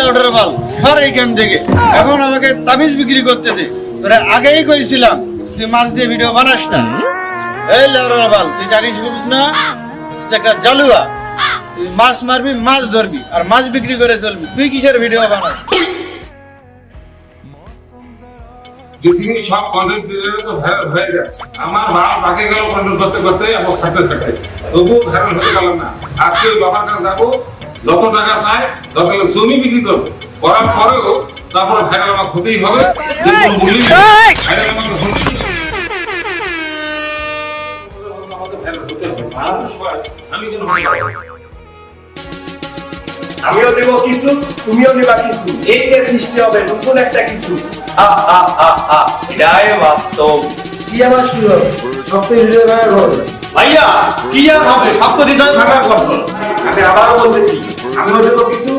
Louder বাল সর এইখান থেকে। এখন আমাকে তাবিজ বিক্রি করতে দে। তোরা আগেই কইছিলাম তুই মাছ দিয়ে ভিডিও বানাস না। এই লাউডার বাল তুই জানিস বুঝিস না যে একটা জালুয়া, তুই মাছ মারবি মাছ ধরবি আর মাছ বিক্রি করে চলবি, তুই কিসের ভিডিও বানাস? পৃথিবীর সব কন্টেন্ট ক্রিয়েটর তো ভাইরাল হয়ে যাচ্ছে। আমার বাবা বাকি গেল কন্টেন্ট করতে করতে আমার সাথে থাকে, তবুও ভাইরাল হতে পারলাম না। আজকে ওই বাবার কাছে যাবো, যত টাকা চাই 10 লাখ জমি বিক্রি করবো, করার পরেও তারপরে ভাইরাল আমার হতেই হবে। যে কোনো মূল্যে ভাইরাল আমাকে হতেই হবে। আমাকে ভাইরাল হতে হবে। মানুষ হয়, আমি কেন হতে পারবো না? আমিও দেব কিছু, তুমিও নেবা কিছু, এইটা সৃষ্টি হবে নতুন একটা কিছু। এটাই বাস্তব। কি আবার শুরু হবে? সপ্ত হৃদয় ভাঙা ঘর। ভাইয়া কি আর হবে, সব তো হৃদয় ভাঙার কথা। আমি আবারও বলতেছি, আমিও দেব কিছু,